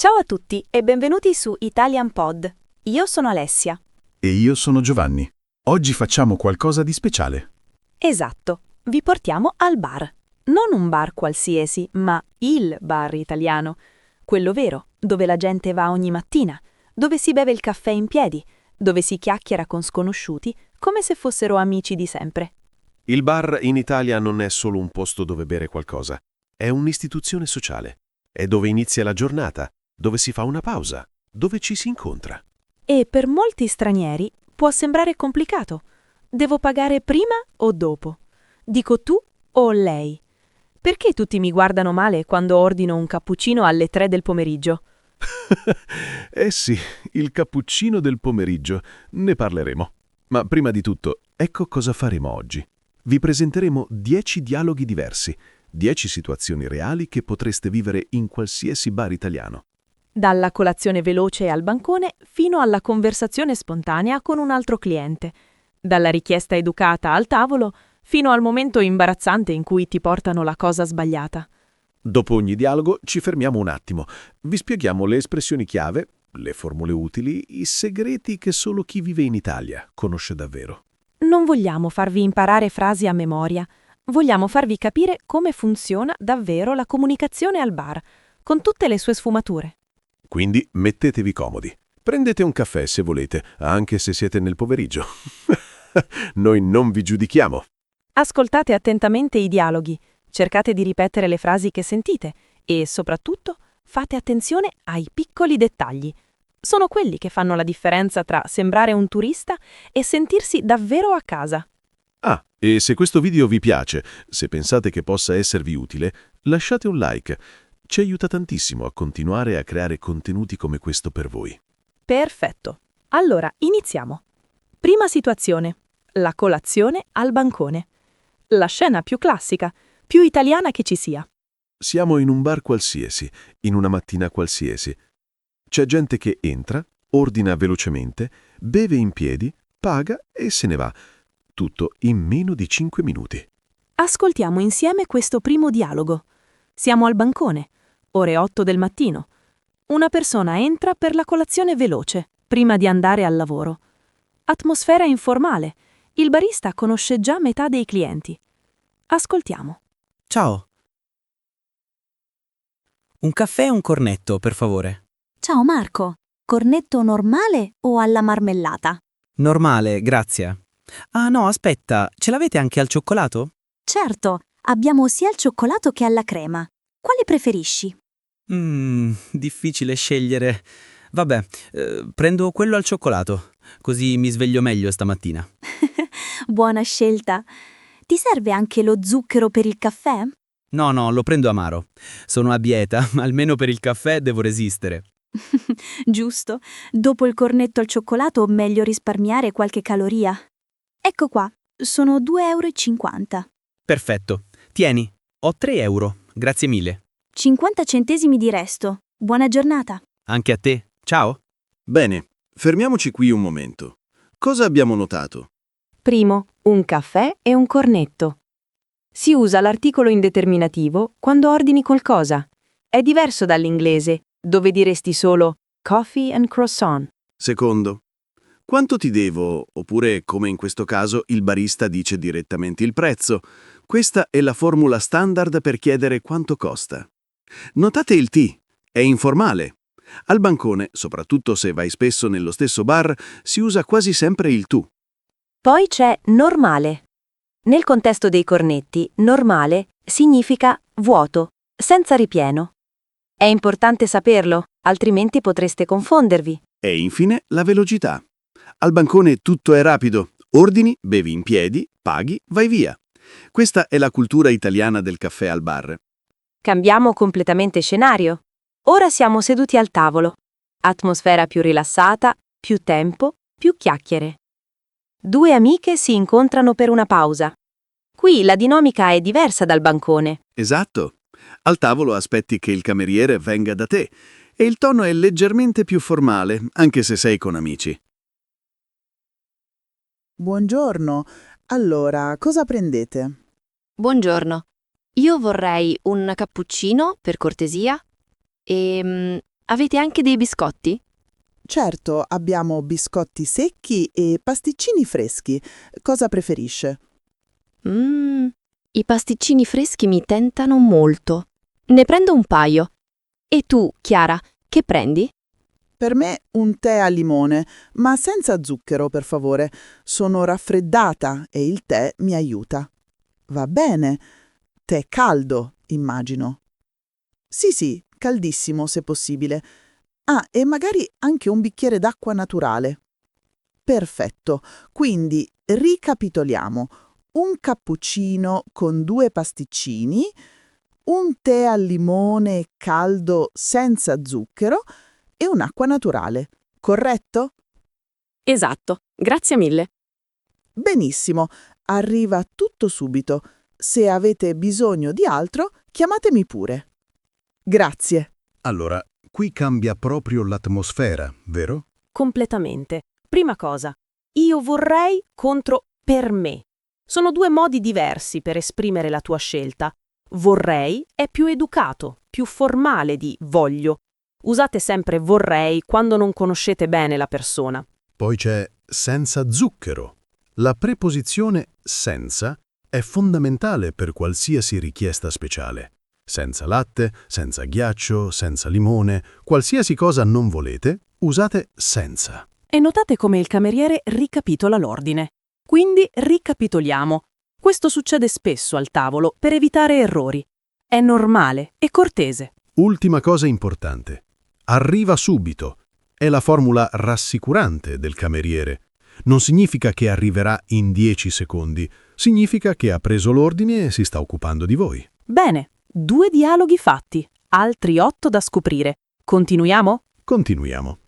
Ciao a tutti e benvenuti su Italian Pod. Io sono Alessia. E io sono Giovanni. Oggi facciamo qualcosa di speciale. Esatto, vi portiamo al bar. Non un bar qualsiasi, ma il bar italiano. Quello vero, dove la gente va ogni mattina, dove si beve il caffè in piedi, dove si chiacchiera con sconosciuti come se fossero amici di sempre. Il bar in Italia non è solo un posto dove bere qualcosa, è un'istituzione sociale. È dove inizia la giornata, dove si fa una pausa, dove ci si incontra. E per molti stranieri può sembrare complicato. Devo pagare prima o dopo? Dico tu o lei? Perché tutti mi guardano male quando ordino un cappuccino alle 3 del pomeriggio? Eh sì, il cappuccino del pomeriggio, ne parleremo. Ma prima di tutto, ecco cosa faremo oggi. Vi presenteremo 10 dialoghi diversi, 10 situazioni reali che potreste vivere in qualsiasi bar italiano. Dalla colazione veloce al bancone fino alla conversazione spontanea con un altro cliente. Dalla richiesta educata al tavolo fino al momento imbarazzante in cui ti portano la cosa sbagliata. Dopo ogni dialogo ci fermiamo un attimo. Vi spieghiamo le espressioni chiave, le formule utili, i segreti che solo chi vive in Italia conosce davvero. Non vogliamo farvi imparare frasi a memoria, vogliamo farvi capire come funziona davvero la comunicazione al bar, con tutte le sue sfumature. Quindi mettetevi comodi. Prendete un caffè se volete, anche se siete nel pomeriggio. Noi non vi giudichiamo. Ascoltate attentamente i dialoghi, cercate di ripetere le frasi che sentite e, soprattutto, fate attenzione ai piccoli dettagli. Sono quelli che fanno la differenza tra sembrare un turista e sentirsi davvero a casa. Ah, e se questo video vi piace, se pensate che possa esservi utile, lasciate un like. Ci aiuta tantissimo a continuare a creare contenuti come questo per voi. Perfetto. Allora, iniziamo. Prima situazione. La colazione al bancone. La scena più classica, più italiana che ci sia. Siamo in un bar qualsiasi, in una mattina qualsiasi. C'è gente che entra, ordina velocemente, beve in piedi, paga e se ne va. Tutto in meno di 5 minuti. Ascoltiamo insieme questo primo dialogo. Siamo al bancone, ore 8 del mattino. Una persona entra per la colazione veloce, prima di andare al lavoro. Atmosfera informale. Il barista conosce già metà dei clienti. Ascoltiamo. Ciao. Un caffè e un cornetto, per favore. Ciao Marco, cornetto normale o alla marmellata? Normale, grazie. Ah no, aspetta, ce l'avete anche al cioccolato? Certo, abbiamo sia il cioccolato che alla crema. Quale preferisci? Difficile scegliere. Vabbè, prendo quello al cioccolato, così mi sveglio meglio stamattina. Buona scelta. Ti serve anche lo zucchero per il caffè? No, lo prendo amaro. Sono a dieta, almeno per il caffè devo resistere. Giusto. Dopo il cornetto al cioccolato meglio risparmiare qualche caloria. Ecco qua, sono 2,50 €. Perfetto. Tieni, ho 3 euro. Grazie mille. 50 centesimi di resto. Buona giornata. Anche a te. Ciao. Bene, fermiamoci qui un momento. Cosa abbiamo notato? Primo, un caffè e un cornetto. Si usa l'articolo indeterminativo quando ordini qualcosa. È diverso dall'inglese, dove diresti solo coffee and croissant. Secondo, quanto ti devo? Oppure, come in questo caso, il barista dice direttamente il prezzo. Questa è la formula standard per chiedere quanto costa. Notate il T, è informale. Al bancone, soprattutto se vai spesso nello stesso bar, si usa quasi sempre il tu. Poi c'è normale. Nel contesto dei cornetti, normale significa vuoto, senza ripieno. È importante saperlo, altrimenti potreste confondervi. E infine la velocità. Al bancone tutto è rapido. Ordini, bevi in piedi, paghi, vai via. Questa è la cultura italiana del caffè al bar. Cambiamo completamente scenario. Ora siamo seduti al tavolo. Atmosfera più rilassata, più tempo, più chiacchiere. Due amiche si incontrano per una pausa. Qui la dinamica è diversa dal bancone. Esatto. Al tavolo aspetti che il cameriere venga da te e il tono è leggermente più formale, anche se sei con amici. Buongiorno. Allora, cosa prendete? Buongiorno. Io vorrei un cappuccino, per cortesia, e Avete anche dei biscotti? Certo, abbiamo biscotti secchi e pasticcini freschi. Cosa preferisce? I pasticcini freschi mi tentano molto. Ne prendo un paio. E tu, Chiara, che prendi? Per me un tè al limone, ma senza zucchero, per favore. Sono raffreddata e il tè mi aiuta. Va bene. Tè caldo, immagino. Sì, caldissimo se possibile. Ah, e magari anche un bicchiere d'acqua naturale. Perfetto. Quindi ricapitoliamo. Un cappuccino con 2 pasticcini, un tè al limone caldo senza zucchero e un'acqua naturale. Corretto? Esatto, grazie mille. Benissimo, arriva tutto subito. Se avete bisogno di altro, chiamatemi pure. Grazie. Allora, qui cambia proprio l'atmosfera, vero? Completamente. Prima cosa, io vorrei contro per me. Sono 2 modi diversi per esprimere la tua scelta. Vorrei è più educato, più formale di voglio. Usate sempre vorrei quando non conoscete bene la persona. Poi c'è senza zucchero. La preposizione senza è fondamentale per qualsiasi richiesta speciale. Senza latte, senza ghiaccio, senza limone, qualsiasi cosa non volete, usate senza. E notate come il cameriere ricapitola l'ordine. Quindi ricapitoliamo. Questo succede spesso al tavolo per evitare errori. È normale e cortese. Ultima cosa importante. Arriva subito. È la formula rassicurante del cameriere. Non significa che arriverà in 10 secondi, significa che ha preso l'ordine e si sta occupando di voi. Bene, 2 dialoghi fatti, altri 8 da scoprire. Continuiamo? Continuiamo.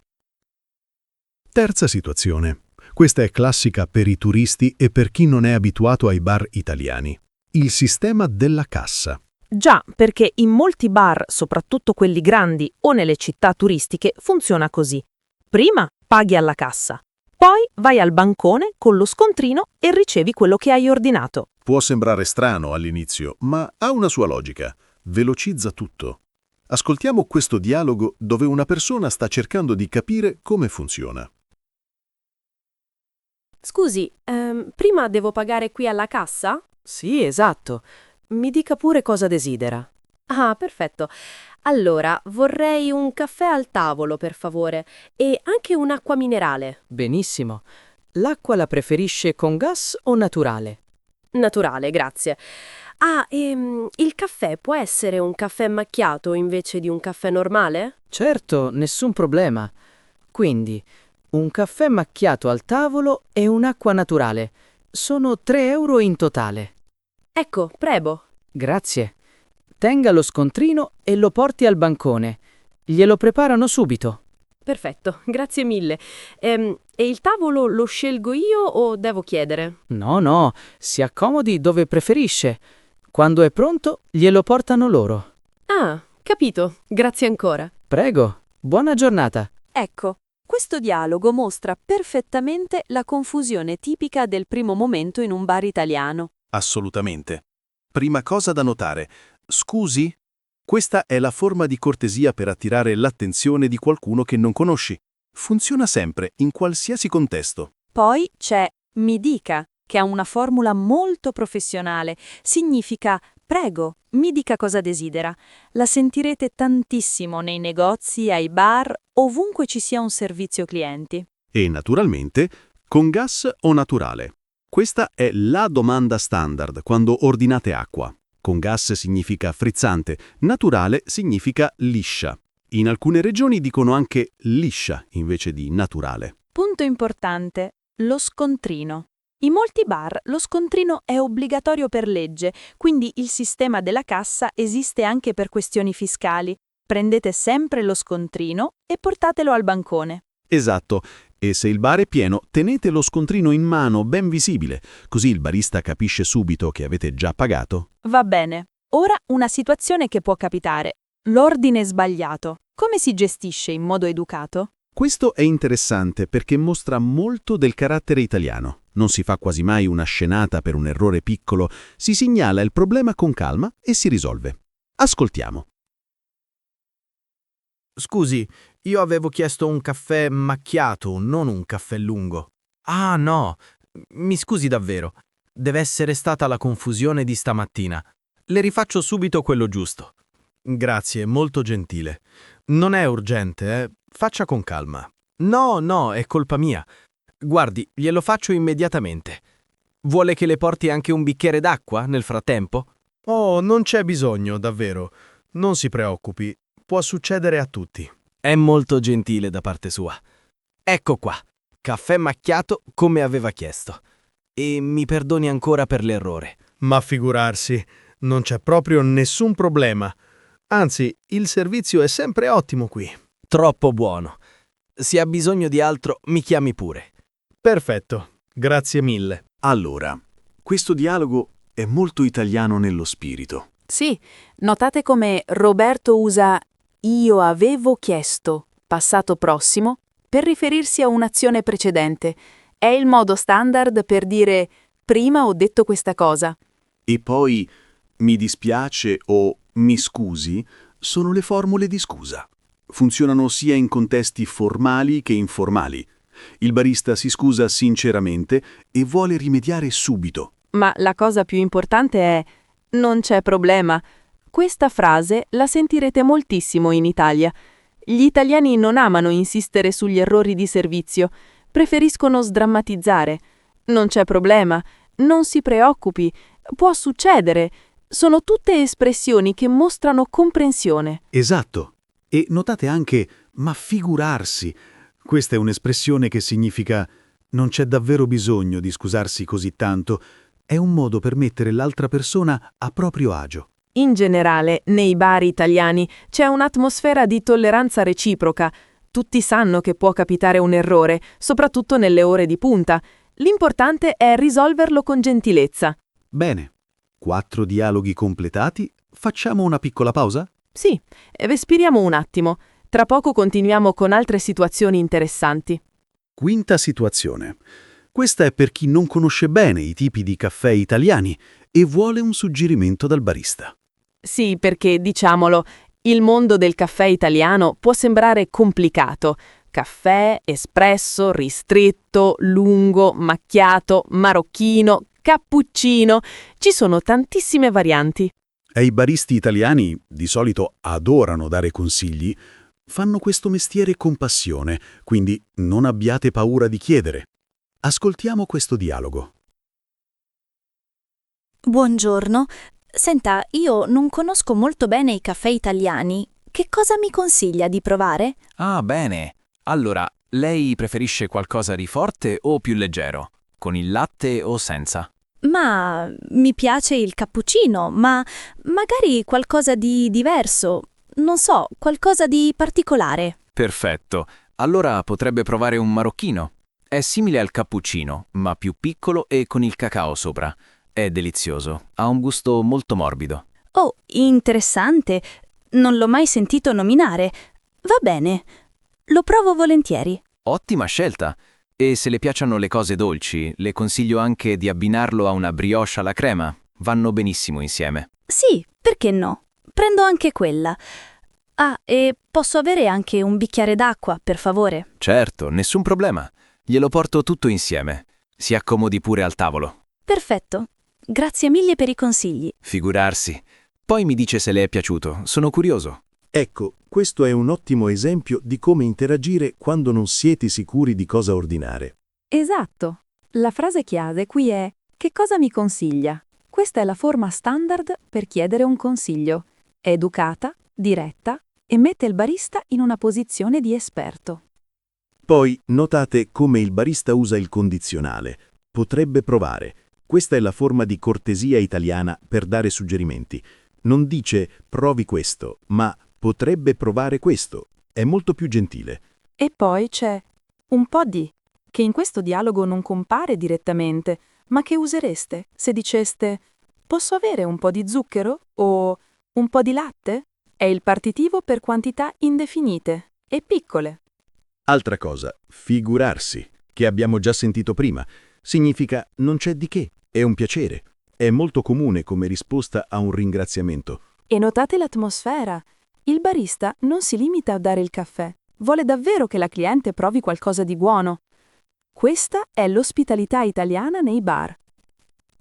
Terza situazione. Questa è classica per i turisti e per chi non è abituato ai bar italiani. Il sistema della cassa. Già, perché in molti bar, soprattutto quelli grandi o nelle città turistiche, funziona così. Prima paghi alla cassa, poi vai al bancone con lo scontrino e ricevi quello che hai ordinato. Può sembrare strano all'inizio, ma ha una sua logica. Velocizza tutto. Ascoltiamo questo dialogo dove una persona sta cercando di capire come funziona. Scusi, prima devo pagare qui alla cassa? Sì, esatto. Mi dica pure cosa desidera. Ah, perfetto. Allora, vorrei un caffè al tavolo, per favore, e anche un'acqua minerale. Benissimo. L'acqua la preferisce con gas o naturale? Naturale, grazie. Ah, il caffè può essere un caffè macchiato invece di un caffè normale? Certo, nessun problema. Quindi, un caffè macchiato al tavolo e un'acqua naturale. Sono 3 euro in totale. Ecco, prego. Grazie. Tenga lo scontrino e lo porti al bancone. Glielo preparano subito. Perfetto, grazie mille. E il tavolo lo scelgo io o devo chiedere? No, si accomodi dove preferisce. Quando è pronto, glielo portano loro. Ah, capito. Grazie ancora. Prego, buona giornata. Ecco, questo dialogo mostra perfettamente la confusione tipica del primo momento in un bar italiano. Assolutamente. Prima cosa da notare. Scusi? Questa è la forma di cortesia per attirare l'attenzione di qualcuno che non conosci. Funziona sempre, in qualsiasi contesto. Poi c'è mi dica, che ha una formula molto professionale. Significa prego, mi dica cosa desidera. La sentirete tantissimo nei negozi, ai bar, ovunque ci sia un servizio clienti. E naturalmente, con gas o naturale. Questa è la domanda standard quando ordinate acqua. Con gas significa frizzante, naturale significa liscia. In alcune regioni dicono anche liscia invece di naturale. Punto importante, lo scontrino. In molti bar lo scontrino è obbligatorio per legge, quindi il sistema della cassa esiste anche per questioni fiscali. Prendete sempre lo scontrino e portatelo al bancone. Esatto, e se il bar è pieno, tenete lo scontrino in mano ben visibile, così il barista capisce subito che avete già pagato. Va bene. Ora una situazione che può capitare. L'ordine sbagliato. Come si gestisce in modo educato? Questo è interessante perché mostra molto del carattere italiano. Non si fa quasi mai una scenata per un errore piccolo, si segnala il problema con calma e si risolve. Ascoltiamo. Scusi, io avevo chiesto un caffè macchiato, non un caffè lungo. Ah, no, mi scusi davvero. Deve essere stata la confusione di stamattina. Le rifaccio subito quello giusto. Grazie, molto gentile. Non è urgente, eh? Faccia con calma. No, è colpa mia. Guardi, glielo faccio immediatamente. Vuole che le porti anche un bicchiere d'acqua nel frattempo? Oh, non c'è bisogno, davvero. Non si preoccupi, può succedere a tutti. È molto gentile da parte sua. Ecco qua, caffè macchiato come aveva chiesto. E mi perdoni ancora per l'errore. Ma figurarsi, non c'è proprio nessun problema. Anzi, il servizio è sempre ottimo qui. Troppo buono. Se ha bisogno di altro, mi chiami pure. Perfetto, grazie mille. Allora, questo dialogo è molto italiano nello spirito. Sì, notate come Roberto usa io avevo chiesto, passato prossimo, per riferirsi a un'azione precedente. È il modo standard per dire prima ho detto questa cosa. E poi mi dispiace o mi scusi sono le formule di scusa. Funzionano sia in contesti formali che informali. Il barista si scusa sinceramente e vuole rimediare subito. Ma la cosa più importante è non c'è problema. Questa frase la sentirete moltissimo in Italia. Gli italiani non amano insistere sugli errori di servizio, preferiscono sdrammatizzare. Non c'è problema, non si preoccupi, può succedere. Sono tutte espressioni che mostrano comprensione. Esatto. E notate anche ma figurarsi. Questa è un'espressione che significa non c'è davvero bisogno di scusarsi così tanto. È un modo per mettere l'altra persona a proprio agio. In generale, nei bar italiani c'è un'atmosfera di tolleranza reciproca. Tutti sanno che può capitare un errore, soprattutto nelle ore di punta. L'importante è risolverlo con gentilezza. Bene. 4 dialoghi completati. Facciamo una piccola pausa? Sì, respiriamo un attimo. Tra poco continuiamo con altre situazioni interessanti. Quinta situazione. Questa è per chi non conosce bene i tipi di caffè italiani e vuole un suggerimento dal barista. Sì, perché, diciamolo, il mondo del caffè italiano può sembrare complicato. Caffè, espresso, ristretto, lungo, macchiato, marocchino, cappuccino. Ci sono tantissime varianti. E i baristi italiani, di solito adorano dare consigli, fanno questo mestiere con passione, quindi non abbiate paura di chiedere. Ascoltiamo questo dialogo. Buongiorno. Senta, io non conosco molto bene i caffè italiani. Che cosa mi consiglia di provare? Ah, bene. Allora, lei preferisce qualcosa di forte o più leggero? Con il latte o senza? Ma mi piace il cappuccino, ma magari qualcosa di diverso. Non so, qualcosa di particolare. Perfetto. Allora potrebbe provare un marocchino. È simile al cappuccino, ma più piccolo e con il cacao sopra. È delizioso. Ha un gusto molto morbido. Oh, interessante. Non l'ho mai sentito nominare. Va bene. Lo provo volentieri. Ottima scelta. E se le piacciono le cose dolci, le consiglio anche di abbinarlo a una brioche alla crema. Vanno benissimo insieme. Sì, perché no? Prendo anche quella. Ah, e posso avere anche un bicchiere d'acqua, per favore? Certo, nessun problema. Glielo porto tutto insieme. Si accomodi pure al tavolo. Perfetto. Grazie mille per i consigli. Figurarsi. Poi mi dice se le è piaciuto. Sono curioso. Ecco, questo è un ottimo esempio di come interagire quando non siete sicuri di cosa ordinare. Esatto. La frase chiave qui è che cosa mi consiglia? Questa è la forma standard per chiedere un consiglio. È educata, diretta e mette il barista in una posizione di esperto. Poi notate come il barista usa il condizionale. Potrebbe provare. Questa è la forma di cortesia italiana per dare suggerimenti. Non dice provi questo, ma potrebbe provare questo. È molto più gentile. E poi c'è un po' di, che in questo dialogo non compare direttamente, ma che usereste se diceste posso avere un po' di zucchero o un po' di latte? È il partitivo per quantità indefinite e piccole. Altra cosa, figurarsi, che abbiamo già sentito prima, significa non c'è di che, è un piacere. È molto comune come risposta a un ringraziamento. E notate l'atmosfera. Il barista non si limita a dare il caffè, vuole davvero che la cliente provi qualcosa di buono. Questa è l'ospitalità italiana nei bar.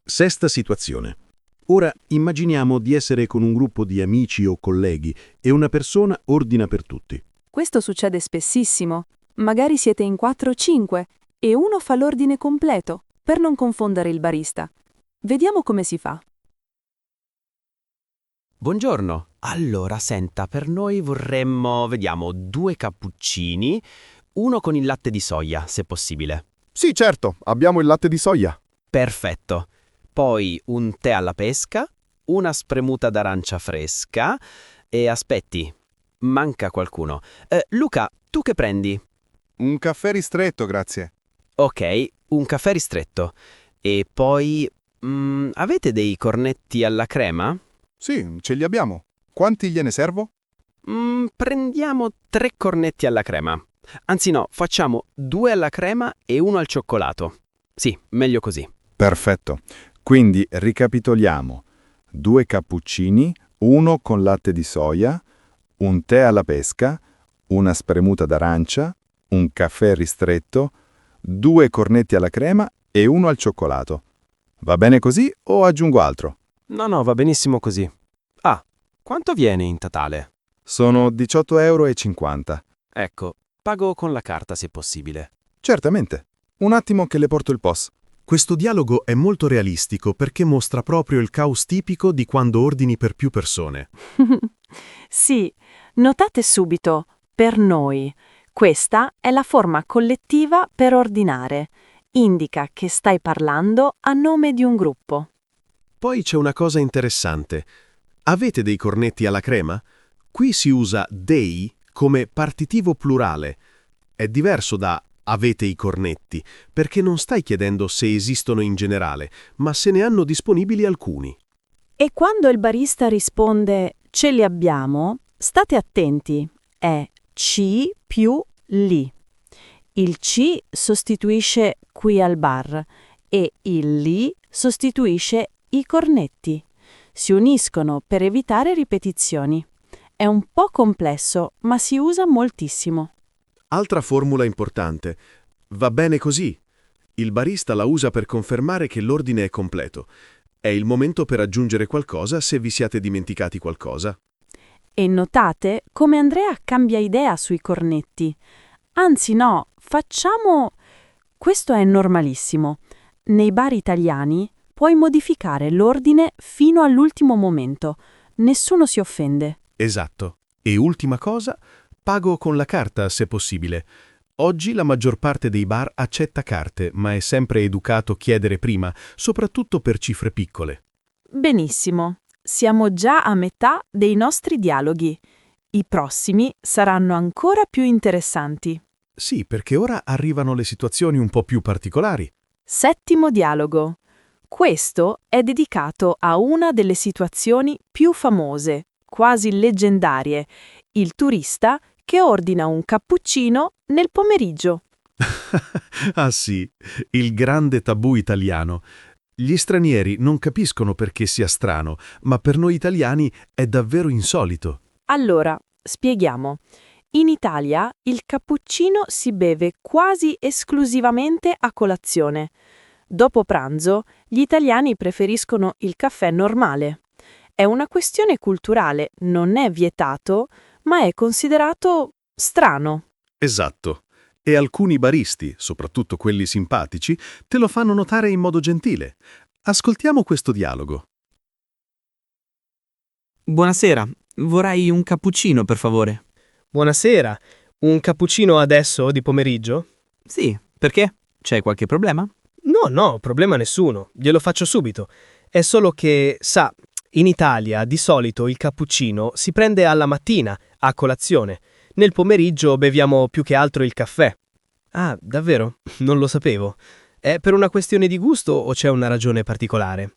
Sesta situazione. Ora immaginiamo di essere con un gruppo di amici o colleghi e una persona ordina per tutti. Questo succede spessissimo. Magari siete in 4 o 5 e uno fa l'ordine completo, per non confondere il barista. Vediamo come si fa. Buongiorno. Allora, senta, per noi vorremmo, vediamo, 2 cappuccini, uno con il latte di soia, se possibile. Sì, certo, abbiamo il latte di soia. Perfetto. Poi un tè alla pesca, una spremuta d'arancia fresca e aspetti, manca qualcuno. Luca, tu che prendi? Un caffè ristretto, grazie. Ok, un caffè ristretto. E poi, avete dei cornetti alla crema? Sì, ce li abbiamo. Quanti gliene servo? Prendiamo 3 cornetti alla crema. Anzi no, facciamo 2 alla crema e 1 al cioccolato. Sì, meglio così. Perfetto. Quindi ricapitoliamo. 2 cappuccini, 1 con latte di soia, un tè alla pesca, una spremuta d'arancia, un caffè ristretto, 2 cornetti alla crema e 1 al cioccolato. Va bene così o aggiungo altro? No, va benissimo così. Ah, quanto viene in totale? Sono 18,50 €. Ecco, pago con la carta se possibile. Certamente. Un attimo che le porto il POS. Questo dialogo è molto realistico perché mostra proprio il caos tipico di quando ordini per più persone. Sì, notate subito, per noi. Questa è la forma collettiva per ordinare. Indica che stai parlando a nome di un gruppo. Poi c'è una cosa interessante. Avete dei cornetti alla crema? Qui si usa dei come partitivo plurale. È diverso da avete i cornetti, perché non stai chiedendo se esistono in generale, ma se ne hanno disponibili alcuni. E quando il barista risponde ce li abbiamo, state attenti, è ci più li. Il ci sostituisce qui al bar e il li sostituisce i cornetti. Si uniscono per evitare ripetizioni. È un po' complesso, ma si usa moltissimo. Altra formula importante. Va bene così. Il barista la usa per confermare che l'ordine è completo. È il momento per aggiungere qualcosa se vi siate dimenticati qualcosa. E notate come Andrea cambia idea sui cornetti. Anzi no, facciamo... Questo è normalissimo. Nei bar italiani puoi modificare l'ordine fino all'ultimo momento. Nessuno si offende. Esatto. E ultima cosa, pago con la carta se possibile. Oggi la maggior parte dei bar accetta carte, ma è sempre educato chiedere prima, soprattutto per cifre piccole. Benissimo. Siamo già a metà dei nostri dialoghi. I prossimi saranno ancora più interessanti. Sì, perché ora arrivano le situazioni un po' più particolari. Settimo dialogo. Questo è dedicato a una delle situazioni più famose, quasi leggendarie, il turista che ordina un cappuccino nel pomeriggio. Ah sì, il grande tabù italiano. Gli stranieri non capiscono perché sia strano, ma per noi italiani è davvero insolito. Allora, spieghiamo. In Italia il cappuccino si beve quasi esclusivamente a colazione. Dopo pranzo, gli italiani preferiscono il caffè normale. È una questione culturale, non è vietato, ma è considerato strano. Esatto. E alcuni baristi, soprattutto quelli simpatici, te lo fanno notare in modo gentile. Ascoltiamo questo dialogo. Buonasera, vorrei un cappuccino, per favore. Buonasera, un cappuccino adesso di pomeriggio? Sì, perché? C'è qualche problema? No, problema nessuno, glielo faccio subito. È solo che, sa, in Italia di solito il cappuccino si prende alla mattina, a colazione. Nel pomeriggio beviamo più che altro il caffè. Ah, davvero? Non lo sapevo. È per una questione di gusto o c'è una ragione particolare?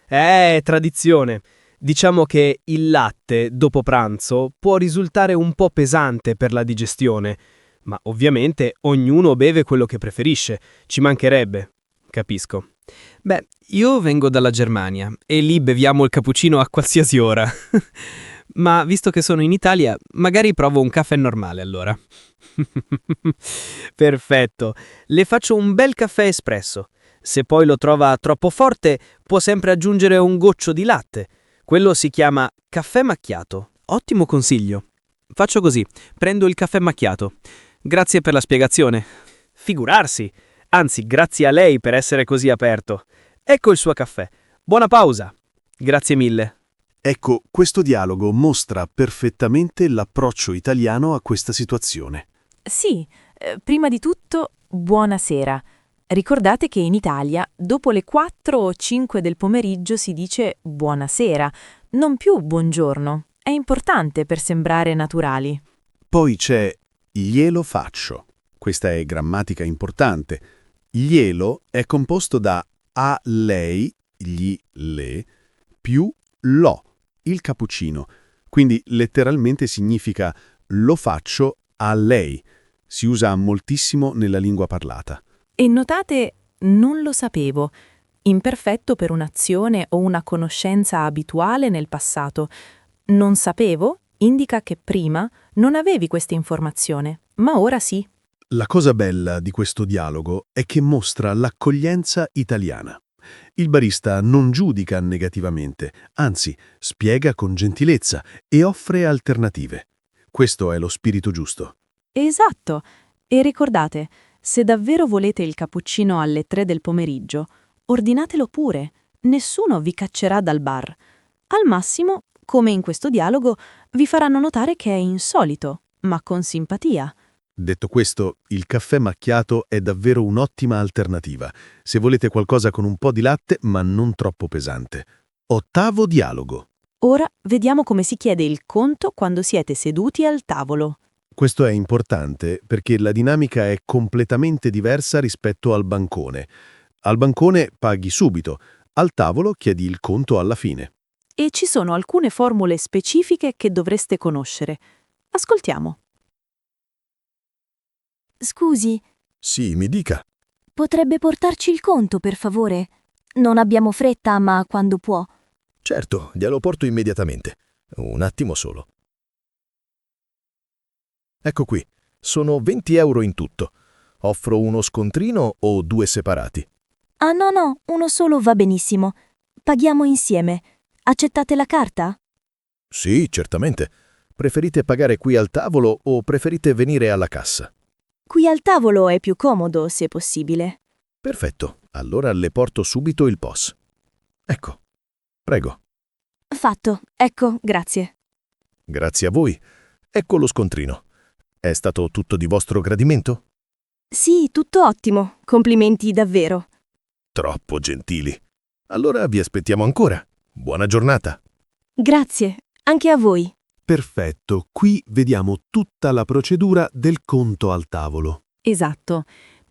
Tradizione. Diciamo che il latte, dopo pranzo, può risultare un po' pesante per la digestione, ma ovviamente ognuno beve quello che preferisce, ci mancherebbe. Capisco. Beh, io vengo dalla Germania e lì beviamo il cappuccino a qualsiasi ora. Ma visto che sono in Italia, magari provo un caffè normale allora. Perfetto. Le faccio un bel caffè espresso. Se poi lo trova troppo forte, può sempre aggiungere un goccio di latte. Quello si chiama caffè macchiato. Ottimo consiglio. Faccio così, prendo il caffè macchiato. Grazie per la spiegazione. Figurarsi. Anzi, grazie a lei per essere così aperto. Ecco il suo caffè. Buona pausa. Grazie mille. Ecco, questo dialogo mostra perfettamente l'approccio italiano a questa situazione. Sì, prima di tutto, buonasera. Ricordate che in Italia, dopo le 4 o 5 del pomeriggio si dice buonasera, non più buongiorno. È importante per sembrare naturali. Poi c'è glielo faccio. Questa è grammatica importante. Glielo è composto da a lei, gli, le, più lo, il cappuccino. Quindi letteralmente significa lo faccio a lei. Si usa moltissimo nella lingua parlata. E notate, non lo sapevo. Imperfetto per un'azione o una conoscenza abituale nel passato. Non sapevo indica che prima non avevi questa informazione, ma ora sì. La cosa bella di questo dialogo è che mostra l'accoglienza italiana. Il barista non giudica negativamente, anzi, spiega con gentilezza e offre alternative. Questo è lo spirito giusto. Esatto. E ricordate, se davvero volete il cappuccino alle 3 del pomeriggio, ordinatelo pure. Nessuno vi caccerà dal bar. Al massimo, come in questo dialogo, vi faranno notare che è insolito, ma con simpatia. Detto questo, il caffè macchiato è davvero un'ottima alternativa, se volete qualcosa con un po' di latte ma non troppo pesante. Ottavo dialogo. Ora vediamo come si chiede il conto quando siete seduti al tavolo. Questo è importante perché la dinamica è completamente diversa rispetto al bancone. Al bancone paghi subito, al tavolo chiedi il conto alla fine. E ci sono alcune formule specifiche che dovreste conoscere. Ascoltiamo. Scusi, Sì, mi dica. potrebbe portarci il conto, per favore? Non abbiamo fretta, ma quando può. Certo, glielo porto immediatamente. Un attimo solo. Ecco qui, sono 20 euro in tutto. Offro uno scontrino o 2 separati? Ah no, uno solo va benissimo. Paghiamo insieme. Accettate la carta? Sì, certamente. Preferite pagare qui al tavolo o preferite venire alla cassa? Qui al tavolo è più comodo, se possibile. Perfetto, allora le porto subito il POS. Ecco, prego. Fatto. Ecco, grazie. Grazie a voi. Ecco lo scontrino. È stato tutto di vostro gradimento? Sì, tutto ottimo. Complimenti davvero. Troppo gentili. Allora vi aspettiamo ancora. Buona giornata. Grazie. Anche a voi. Perfetto, qui vediamo tutta la procedura del conto al tavolo. Esatto.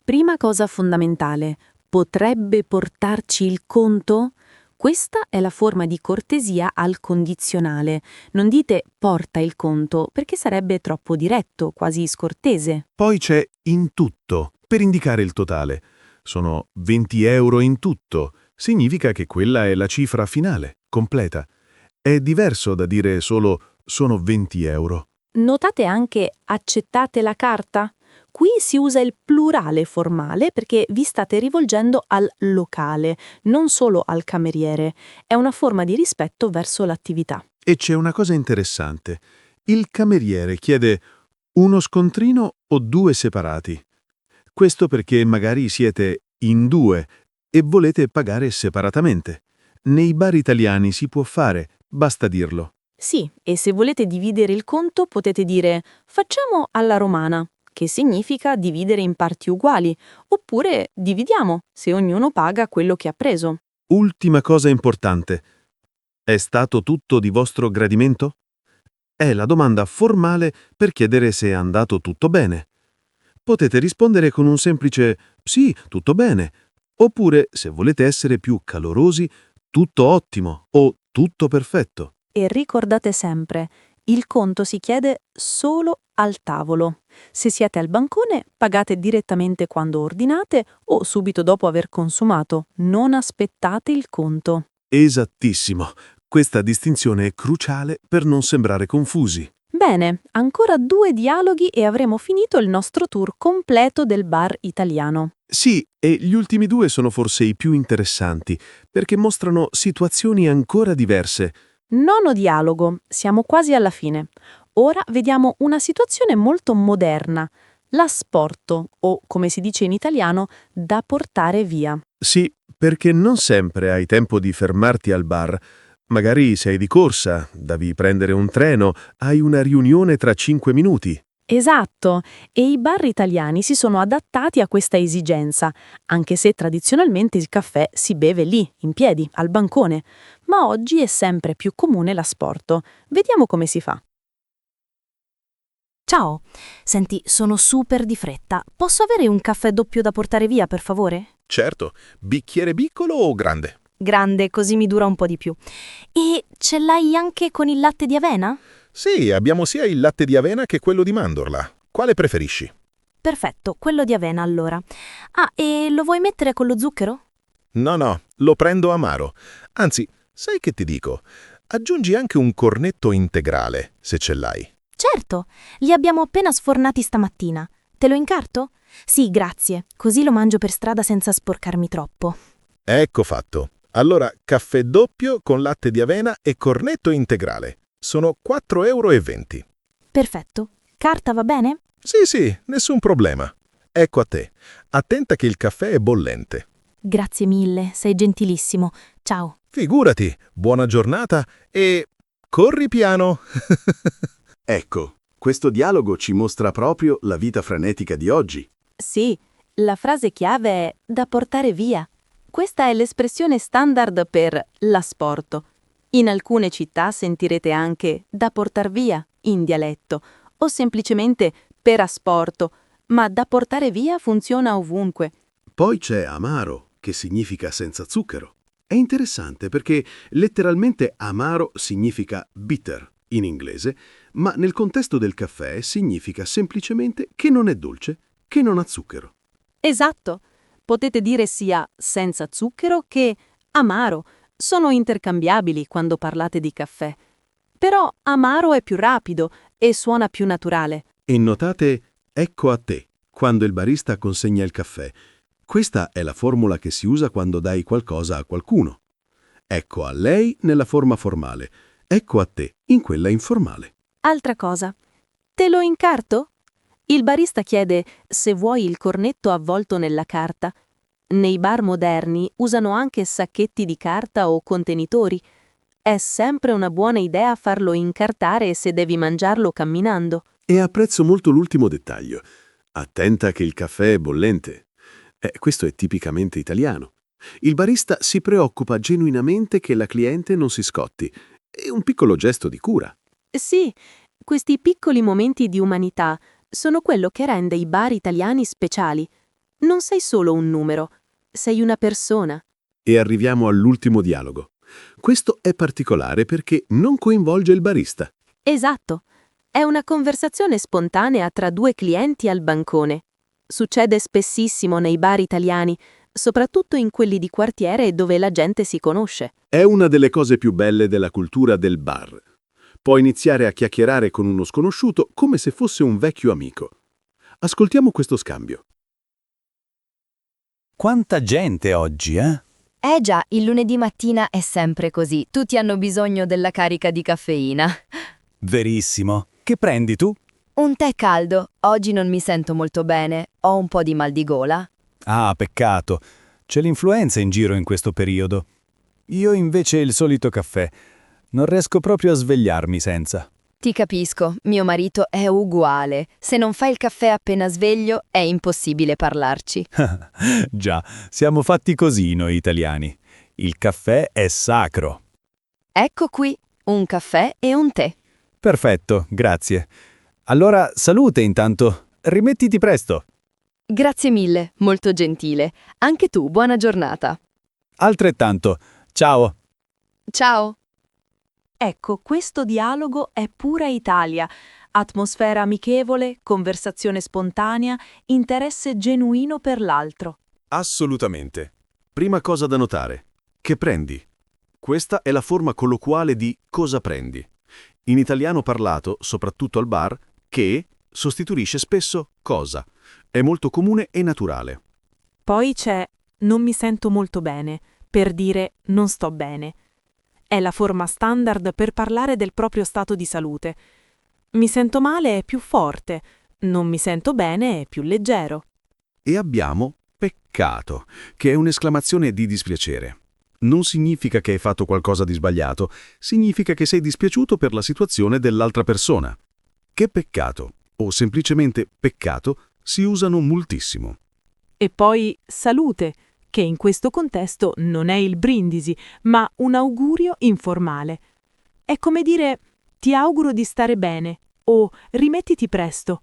Prima cosa fondamentale, potrebbe portarci il conto? Questa è la forma di cortesia al condizionale. Non dite porta il conto, perché sarebbe troppo diretto, quasi scortese. Poi c'è in tutto, per indicare il totale. Sono 20 euro in tutto. Significa che quella è la cifra finale, completa. È diverso da dire solo sono 20 euro. Notate anche accettate la carta? Qui si usa il plurale formale perché vi state rivolgendo al locale, non solo al cameriere. È una forma di rispetto verso l'attività. E c'è una cosa interessante. Il cameriere chiede uno scontrino o 2 separati. Questo perché magari siete in 2 e volete pagare separatamente. Nei bar italiani si può fare, basta dirlo. Sì, e se volete dividere il conto potete dire facciamo alla romana, che significa dividere in parti uguali, oppure dividiamo, se ognuno paga quello che ha preso. Ultima cosa importante. È stato tutto di vostro gradimento? È la domanda formale per chiedere se è andato tutto bene. Potete rispondere con un semplice sì, tutto bene, oppure, se volete essere più calorosi, tutto ottimo o tutto perfetto. E ricordate sempre, il conto si chiede solo al tavolo. Se siete al bancone, pagate direttamente quando ordinate o subito dopo aver consumato. Non aspettate il conto. Esattissimo. Questa distinzione è cruciale per non sembrare confusi. Bene, ancora 2 dialoghi e avremo finito il nostro tour completo del bar italiano. Sì, e gli ultimi 2 sono forse i più interessanti, perché mostrano situazioni ancora diverse. 9° dialogo, siamo quasi alla fine. Ora vediamo una situazione molto moderna, l'asporto, o come si dice in italiano, da portare via. Sì, perché non sempre hai tempo di fermarti al bar. Magari sei di corsa, devi prendere un treno, hai una riunione tra 5 minuti. Esatto, e i bar italiani si sono adattati a questa esigenza, anche se tradizionalmente il caffè si beve lì, in piedi, al bancone, ma oggi è sempre più comune l'asporto. Vediamo come si fa. Ciao, senti, sono super di fretta. Posso avere un caffè doppio da portare via, per favore? Certo, bicchiere piccolo o grande? Grande, così mi dura un po' di più. E ce l'hai anche con il latte di avena? Sì, abbiamo sia il latte di avena che quello di mandorla. Quale preferisci? Perfetto, quello di avena allora. Ah, e lo vuoi mettere con lo zucchero? No, lo prendo amaro. Anzi, sai che ti dico? Aggiungi anche un cornetto integrale, se ce l'hai. Certo, li abbiamo appena sfornati stamattina. Te lo incarto? Sì, grazie, così lo mangio per strada senza sporcarmi troppo. Ecco fatto. Allora, caffè doppio con latte di avena e cornetto integrale. Sono 4,20 €. Perfetto. Carta va bene? Sì, nessun problema. Ecco a te. Attenta che il caffè è bollente. Grazie mille, sei gentilissimo. Ciao. Figurati, buona giornata e corri piano. Ecco, questo dialogo ci mostra proprio la vita frenetica di oggi. Sì, la frase chiave è da portare via. Questa è l'espressione standard per l'asporto. In alcune città sentirete anche da portar via in dialetto o semplicemente per asporto, ma da portare via funziona ovunque. Poi c'è amaro, che significa senza zucchero. È interessante perché letteralmente amaro significa bitter in inglese, ma nel contesto del caffè significa semplicemente che non è dolce, che non ha zucchero. Esatto. Potete dire sia senza zucchero che amaro. Sono intercambiabili quando parlate di caffè. Però amaro è più rapido e suona più naturale. E notate ecco a te, quando il barista consegna il caffè. Questa è la formula che si usa quando dai qualcosa a qualcuno. Ecco a lei nella forma formale, ecco a te in quella informale. Altra cosa. Te lo incarto? Il barista chiede se vuoi il cornetto avvolto nella carta. Nei bar moderni usano anche sacchetti di carta o contenitori. È sempre una buona idea farlo incartare se devi mangiarlo camminando. E apprezzo molto l'ultimo dettaglio. Attenta che il caffè è bollente. Questo è tipicamente italiano. Il barista si preoccupa genuinamente che la cliente non si scotti. È un piccolo gesto di cura. Sì, questi piccoli momenti di umanità sono quello che rende i bar italiani speciali. Non sei solo un numero, sei una persona. E arriviamo all'ultimo dialogo. Questo è particolare perché non coinvolge il barista. Esatto. È una conversazione spontanea tra 2 clienti al bancone. Succede spessissimo nei bar italiani, soprattutto in quelli di quartiere dove la gente si conosce. È una delle cose più belle della cultura del bar. Puoi iniziare a chiacchierare con uno sconosciuto come se fosse un vecchio amico. Ascoltiamo questo scambio. Quanta gente oggi, eh? Già, il lunedì mattina è sempre così. Tutti hanno bisogno della carica di caffeina. Verissimo. Che prendi tu? Un tè caldo. Oggi non mi sento molto bene. Ho un po' di mal di gola. Ah, peccato. C'è l'influenza in giro in questo periodo. Io invece il solito caffè. Non riesco proprio a svegliarmi senza. Ti capisco, mio marito è uguale. Se non fai il caffè appena sveglio, è impossibile parlarci. Già, siamo fatti così noi italiani. Il caffè è sacro. Ecco qui, un caffè e un tè. Perfetto, grazie. Allora, salute intanto. Rimettiti presto. Grazie mille, molto gentile. Anche tu, buona giornata. Altrettanto. Ciao. Ciao. Ecco, questo dialogo è pura Italia. Atmosfera amichevole, conversazione spontanea, interesse genuino per l'altro. Assolutamente. Prima cosa da notare. Che prendi? Questa è la forma colloquiale di cosa prendi. In italiano parlato, soprattutto al bar, che sostituisce spesso cosa. È molto comune e naturale. Poi c'è non mi sento molto bene, per dire non sto bene. È la forma standard per parlare del proprio stato di salute. Mi sento male è più forte, non mi sento bene è più leggero. E abbiamo peccato, che è un'esclamazione di dispiacere. Non significa che hai fatto qualcosa di sbagliato, significa che sei dispiaciuto per la situazione dell'altra persona. Che peccato, o semplicemente peccato, si usano moltissimo. E poi salute, che in questo contesto non è il brindisi, ma un augurio informale. È come dire ti auguro di stare bene o rimettiti presto.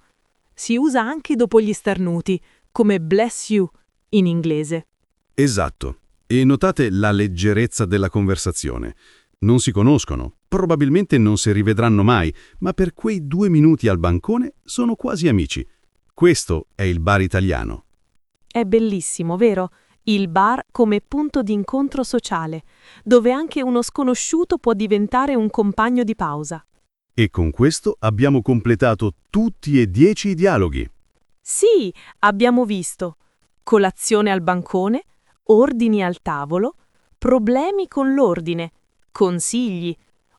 Si usa anche dopo gli starnuti, come bless you in inglese. Esatto. E notate la leggerezza della conversazione. Non si conoscono, probabilmente non si rivedranno mai, ma per quei 2 minuti al bancone sono quasi amici. Questo è il bar italiano. È bellissimo, vero? Il bar come punto di incontro sociale, dove anche uno sconosciuto può diventare un compagno di pausa. E con questo abbiamo completato tutti e 10 i dialoghi. Sì, abbiamo visto colazione al bancone, ordini al tavolo, problemi con l'ordine, consigli,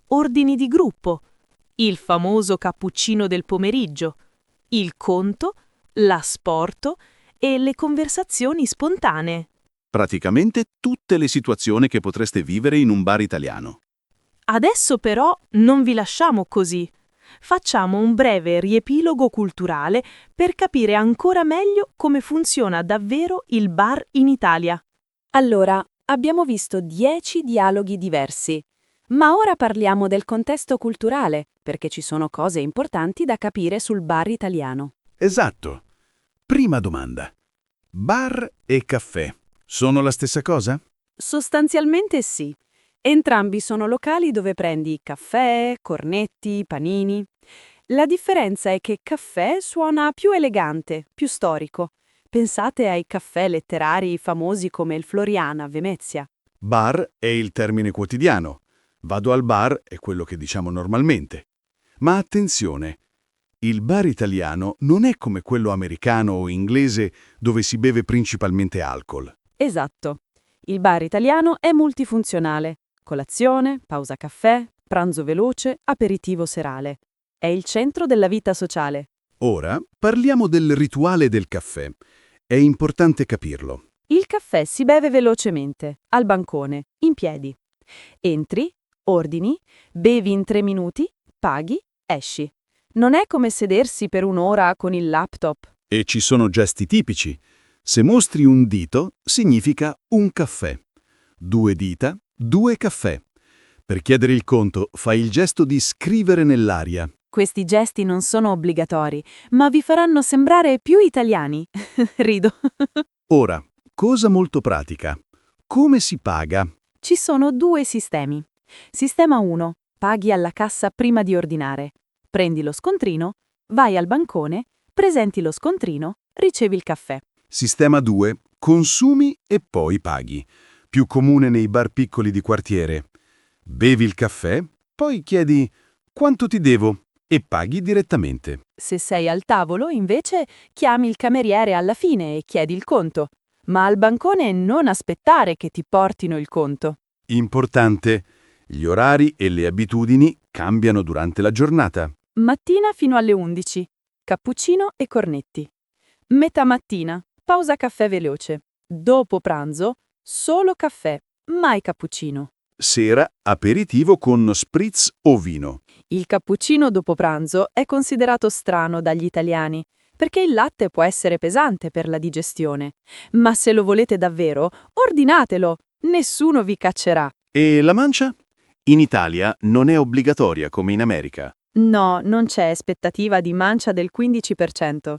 ordini di gruppo, il famoso cappuccino del pomeriggio, il conto, l'asporto e le conversazioni spontanee. Praticamente tutte le situazioni che potreste vivere in un bar italiano. Adesso però non vi lasciamo così. Facciamo un breve riepilogo culturale per capire ancora meglio come funziona davvero il bar in Italia. Allora, abbiamo visto 10 dialoghi diversi, ma ora parliamo del contesto culturale, perché ci sono cose importanti da capire sul bar italiano. Esatto. Prima domanda. Bar e caffè sono la stessa cosa? Sostanzialmente sì. Entrambi sono locali dove prendi caffè, cornetti, panini. La differenza è che caffè suona più elegante, più storico. Pensate ai caffè letterari famosi come il Floriana a Venezia. Bar è il termine quotidiano. Vado al bar è quello che diciamo normalmente. Ma attenzione, il bar italiano non è come quello americano o inglese dove si beve principalmente alcol. Esatto. Il bar italiano è multifunzionale. Colazione, pausa caffè, pranzo veloce, aperitivo serale. È il centro della vita sociale. Ora parliamo del rituale del caffè. È importante capirlo. Il caffè si beve velocemente, al bancone, in piedi. Entri, ordini, bevi in 3 minuti, paghi, esci. Non è come sedersi per un'ora con il laptop. E ci sono gesti tipici. Se mostri un dito, significa un caffè. 2 dita, 2 caffè. Per chiedere il conto, fai il gesto di scrivere nell'aria. Questi gesti non sono obbligatori, ma vi faranno sembrare più italiani. Rido. Ora, cosa molto pratica. Come si paga? Ci sono 2 sistemi. Sistema 1. Paghi alla cassa prima di ordinare. Prendi lo scontrino, vai al bancone, presenti lo scontrino, ricevi il caffè. Sistema 2. Consumi e poi paghi. Più comune nei bar piccoli di quartiere. Bevi il caffè, poi chiedi quanto ti devo e paghi direttamente. Se sei al tavolo, invece, chiami il cameriere alla fine e chiedi il conto. Ma al bancone non aspettare che ti portino il conto. Importante, gli orari e le abitudini cambiano durante la giornata. Mattina fino alle 11. Cappuccino e cornetti. Metà mattina, pausa caffè veloce. Dopo pranzo, solo caffè, mai cappuccino. Sera, aperitivo con spritz o vino. Il cappuccino dopo pranzo è considerato strano dagli italiani, perché il latte può essere pesante per la digestione. Ma se lo volete davvero, ordinatelo, nessuno vi caccerà. E la mancia? In Italia non è obbligatoria come in America. No, non c'è aspettativa di mancia del 15%.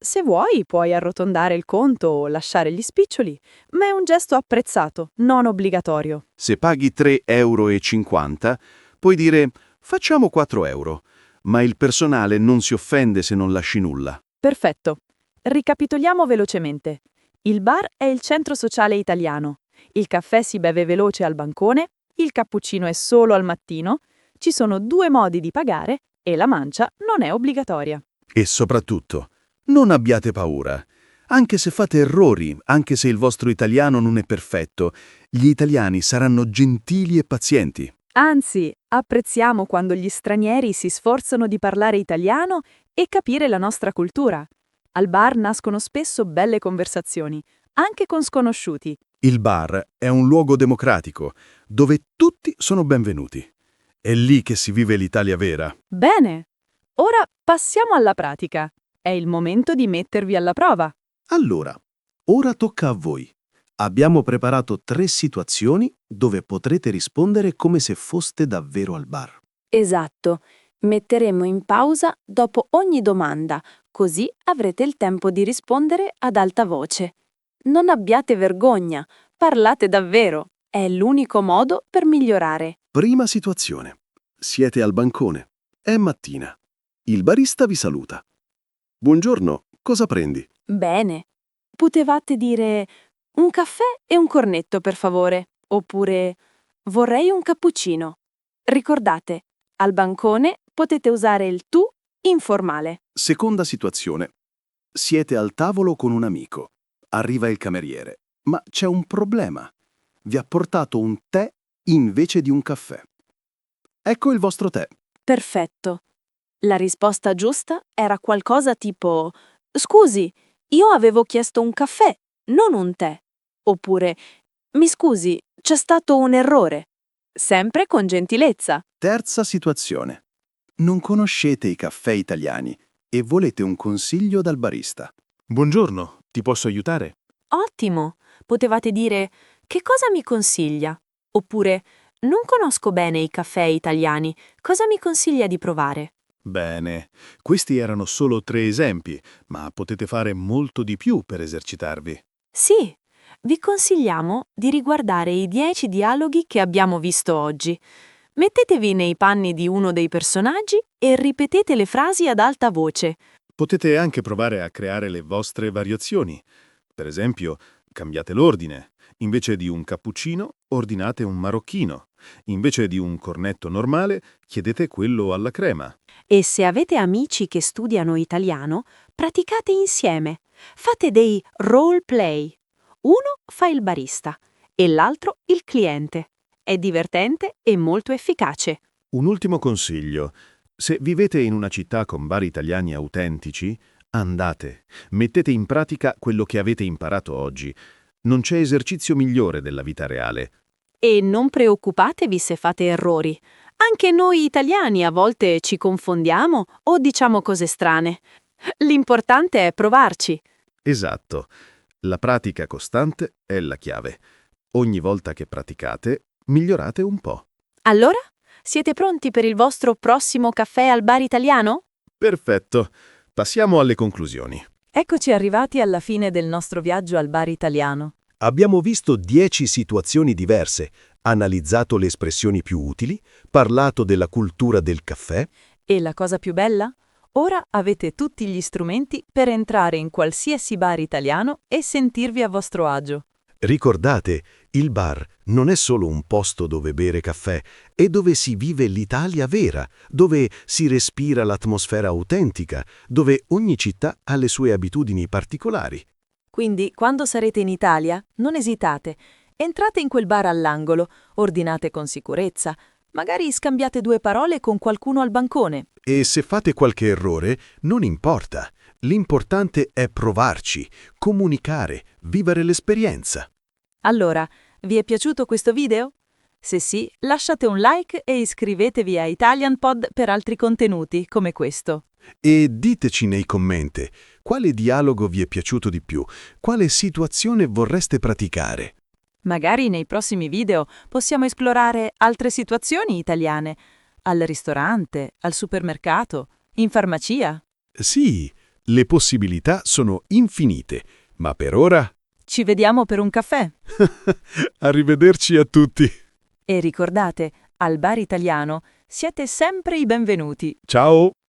Se vuoi, puoi arrotondare il conto o lasciare gli spiccioli, ma è un gesto apprezzato, non obbligatorio. Se paghi 3,50 €, puoi dire facciamo 4 euro, ma il personale non si offende se non lasci nulla. Perfetto. Ricapitoliamo velocemente. Il bar è il centro sociale italiano. Il caffè si beve veloce al bancone, il cappuccino è solo al mattino, ci sono 2 modi di pagare e la mancia non è obbligatoria. E soprattutto, non abbiate paura. Anche se fate errori, anche se il vostro italiano non è perfetto, gli italiani saranno gentili e pazienti. Anzi, apprezziamo quando gli stranieri si sforzano di parlare italiano e capire la nostra cultura. Al bar nascono spesso belle conversazioni, anche con sconosciuti. Il bar è un luogo democratico, dove tutti sono benvenuti. È lì che si vive l'Italia vera. Bene, ora passiamo alla pratica. È il momento di mettervi alla prova. Allora, ora tocca a voi. Abbiamo preparato 3 situazioni dove potrete rispondere come se foste davvero al bar. Esatto. Metteremo in pausa dopo ogni domanda, così avrete il tempo di rispondere ad alta voce. Non abbiate vergogna, parlate davvero. È l'unico modo per migliorare. Prima situazione. Siete al bancone. È mattina. Il barista vi saluta. Buongiorno, cosa prendi? Bene. Potevate dire un caffè e un cornetto, per favore. Oppure vorrei un cappuccino. Ricordate, al bancone potete usare il tu informale. Seconda situazione. Siete al tavolo con un amico. Arriva il cameriere. Ma c'è un problema. Vi ha portato un tè invece di un caffè. Ecco il vostro tè. Perfetto. La risposta giusta era qualcosa tipo: scusi, io avevo chiesto un caffè, non un tè. Oppure: mi scusi, c'è stato un errore. Sempre con gentilezza. Terza situazione. Non conoscete i caffè italiani e volete un consiglio dal barista. Buongiorno, ti posso aiutare? Ottimo! Potevate dire: che cosa mi consiglia? Oppure: non conosco bene i caffè italiani, cosa mi consiglia di provare? Bene, questi erano solo 3 esempi, ma potete fare molto di più per esercitarvi. Sì, vi consigliamo di riguardare i 10 dialoghi che abbiamo visto oggi. Mettetevi nei panni di uno dei personaggi e ripetete le frasi ad alta voce. Potete anche provare a creare le vostre variazioni. Per esempio, cambiate l'ordine. Invece di un cappuccino, ordinate un marocchino. Invece di un cornetto normale, chiedete quello alla crema. E se avete amici che studiano italiano, praticate insieme. Fate dei role play. Uno fa il barista e l'altro il cliente. È divertente e molto efficace. Un ultimo consiglio. Se vivete in una città con bar italiani autentici, andate, mettete in pratica quello che avete imparato oggi. Non c'è esercizio migliore della vita reale. E non preoccupatevi se fate errori. Anche noi italiani a volte ci confondiamo o diciamo cose strane. L'importante è provarci. Esatto. La pratica costante è la chiave. Ogni volta che praticate, migliorate un po'. Allora, siete pronti per il vostro prossimo caffè al bar italiano? Perfetto. Passiamo alle conclusioni. Eccoci arrivati alla fine del nostro viaggio al bar italiano. Abbiamo visto 10 situazioni diverse, analizzato le espressioni più utili, parlato della cultura del caffè. E la cosa più bella? Ora avete tutti gli strumenti per entrare in qualsiasi bar italiano e sentirvi a vostro agio. Ricordate, il bar non è solo un posto dove bere caffè, è dove si vive l'Italia vera, dove si respira l'atmosfera autentica, dove ogni città ha le sue abitudini particolari. Quindi, quando sarete in Italia, non esitate. Entrate in quel bar all'angolo, ordinate con sicurezza, magari scambiate 2 parole con qualcuno al bancone. E se fate qualche errore, non importa. L'importante è provarci, comunicare, vivere l'esperienza. Allora, vi è piaciuto questo video? Se sì, lasciate un like e iscrivetevi a Italian Pod per altri contenuti come questo. E diteci nei commenti quale dialogo vi è piaciuto di più, quale situazione vorreste praticare. Magari nei prossimi video possiamo esplorare altre situazioni italiane, al ristorante, al supermercato, in farmacia. Sì, le possibilità sono infinite, ma per ora... Ci vediamo per un caffè. Arrivederci a tutti. E ricordate, al bar italiano siete sempre i benvenuti. Ciao!